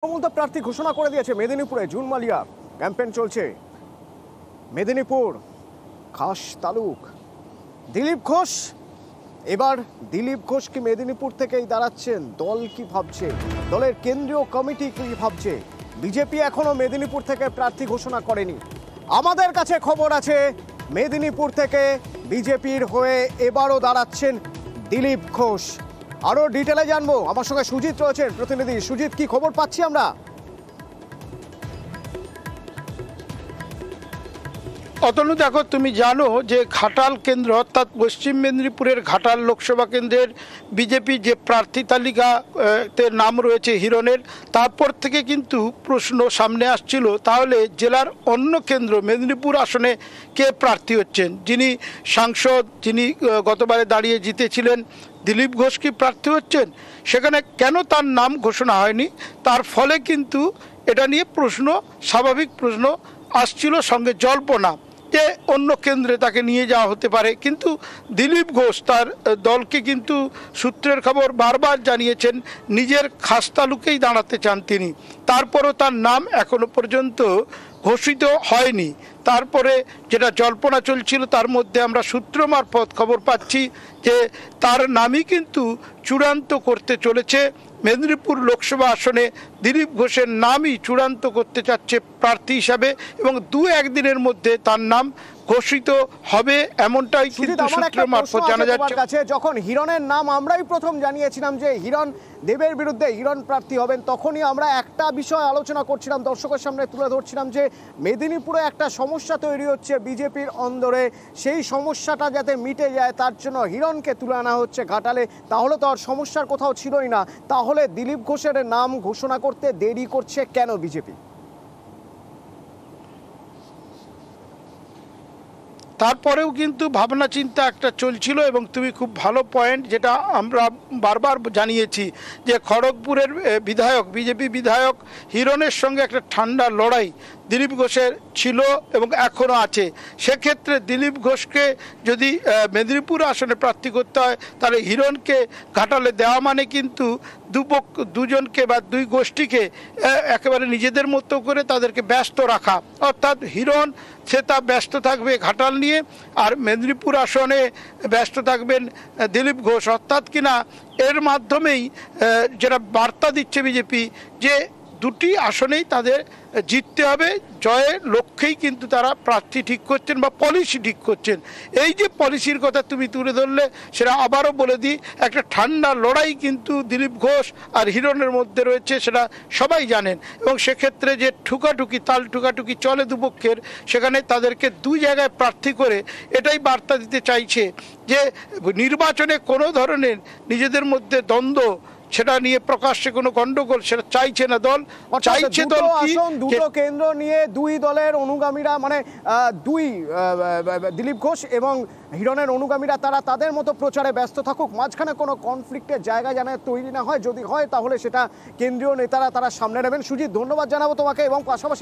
মমতা প্রার্থী ঘোষণা করে দিয়েছে মেদিনীপুরে। জুন মালিয়া ক্যাম্পেইন চলছে। মেদিনীপুর খাস তালুক দিলীপ ঘোষ। এবার দিলীপ ঘোষ কি মেদিনীপুর থেকেই দাঁড়াচ্ছেন? দল কি ভাবছে? দলের কেন্দ্রীয় কমিটি কি ভাবছে? বিজেপি এখনো মেদিনীপুর থেকে প্রার্থী ঘোষণা করেনি। আমাদের কাছে খবর আছে মেদিনীপুর থেকে বিজেপির হয়ে এবারও দাঁড়াচ্ছেন দিলীপ ঘোষ। আরো ডিটেলে জানবো, আমার সঙ্গে সুজিত রয়েছেন প্রতিনিধি। সুজিত, কি খবর পাচ্ছি আমরা? অতনু, দেখো, তুমি জানো যে ঘাটাল কেন্দ্র অর্থাৎ পশ্চিম মেদিনীপুরের ঘাটাল লোকসভা কেন্দ্রের বিজেপি যে প্রার্থী তালিকাতে নাম রয়েছে হিরণের, তারপর থেকে কিন্তু প্রশ্ন সামনে আসছিল তাহলে জেলার অন্য কেন্দ্র মেদিনীপুর আসনে কে প্রার্থী হচ্ছেন। যিনি সাংসদ, যিনি গতবারে দাঁড়িয়ে জিতেছিলেন, দিলীপ ঘোষ কি প্রার্থী হচ্ছেন? সেখানে কেন তার নাম ঘোষণা হয়নি, তার ফলে কিন্তু এটা নিয়ে প্রশ্ন, স্বাভাবিক প্রশ্ন আসছিল, সঙ্গে জল্পনা যে অন্য কেন্দ্রে তাকে নিয়ে যাওয়া হতে পারে। কিন্তু দিলীপ ঘোষ তার দলকে কিন্তু সূত্রের খবর বারবার জানিয়েছেন নিজের খাস তালুকেই দাঁড়াতে চান তিনি। তারপরও তার নাম এখনো পর্যন্ত ঘোষিত হয়নি। তারপরে যেটা জল্পনা চলছিল তার মধ্যে আমরা সূত্র মারফত খবর পাচ্ছি যে তার নামই কিন্তু চূড়ান্ত করতে চলেছে। মেদিনীপুর লোকসভা আসনে দিলীপ ঘোষের নামই চূড়ান্ত করতে চাচ্ছে প্রার্থী হিসাবে এবং এক দিনের মধ্যে তার নাম ঘোষিত হবে, এমনটাই কিন্তু সূত্র মারফত জানা যাচ্ছে। যখন হিরণের নাম আমরাই প্রথম জানিয়েছিলাম যে হিরণ দেবের বিরুদ্ধে হিরণ প্রার্থী হবেন, তখনই আমরা একটা বিষয় আলোচনা করছিলাম, দর্শকের সামনে তুলে ধরছিলাম যে মেদিনীপুরে একটা সমস্যা তৈরি হচ্ছে বিজেপির অন্দরে। সেই সমস্যাটা যাতে মিটে যায় তার জন্য হিরণকে তুলে আনা হচ্ছে ঘাটালে। তাহলে তো আর সমস্যার কোথাও ছিলই না। তাহলে দিলীপ ঘোষের নাম ঘোষণা করতে দেরি করছে কেন বিজেপি? তারপরেও কিন্তু ভাবনা চিন্তা একটা চলছিল এবং তুমি খুব ভালো পয়েন্ট, যেটা আমরা বারবার জানিয়েছি যে খড়গপুরের বিধায়ক, বিজেপি বিধায়ক হিরণের সঙ্গে একটা ঠান্ডা লড়াই দিলীপ ঘোষের ছিল এবং এখনও আছে। সেক্ষেত্রে দিলীপ ঘোষকে যদি মেদিনীপুর আসনে প্রার্থী করতে হয় তাহলে হিরণকে ঘাটালে দেওয়া মানে কিন্তু দুজনকে বা দুই গোষ্ঠীকে একেবারে নিজেদের মতো করে তাদেরকে ব্যস্ত রাখা। অর্থাৎ হিরণ সে তা ব্যস্ত থাকবে ঘাটাল নিয়ে, আর মেদিনীপুর আসনে ব্যস্ত থাকবেন দিলীপ ঘোষ। অর্থাৎ কিনা এর মাধ্যমেই যেটা বার্তা দিচ্ছে বিজেপি যে দুটি আসনেই তাদের জিততে হবে, জয়ের লক্ষ্যেই কিন্তু তারা প্রার্থী ঠিক করছেন বা পলিসি ঠিক করছেন। এই যে পলিসির কথা তুমি তুলে ধরলে, সেটা আবারও বলে দিই, একটা ঠান্ডা লড়াই কিন্তু দিলীপ ঘোষ আর হিরণের মধ্যে রয়েছে, সেটা সবাই জানেন। এবং সেক্ষেত্রে যে তাল ঠুকাঠুকি চলে দুপক্ষের, সেখানে তাদেরকে দুই জায়গায় প্রার্থী করে এটাই বার্তা দিতে চাইছে যে নির্বাচনে কোনো ধরনের নিজেদের মধ্যে দ্বন্দ্ব, সেটা নিয়ে প্রকাশ্যে কোনো গন্ডগোল সেটা চাইছে না দল। চাইছে দল কি দুটো কেন্দ্র নিয়ে দুই দলের অনুগামীরা, মানে দুই দিলীপ ঘোষ এবং হিরণের অনুগামীরা, তারা তাদের মতো প্রচারে ব্যস্ত থাকুক, মাঝখানে কোনো কনফ্লিক্টের জায়গা যেন তৈরি না হয়। যদি হয় তাহলে সেটা কেন্দ্রীয় নেতারা তারা সামনে নেবেন। সুজিত, ধন্যবাদ জানাবো তোমাকে এবং পাশাপাশি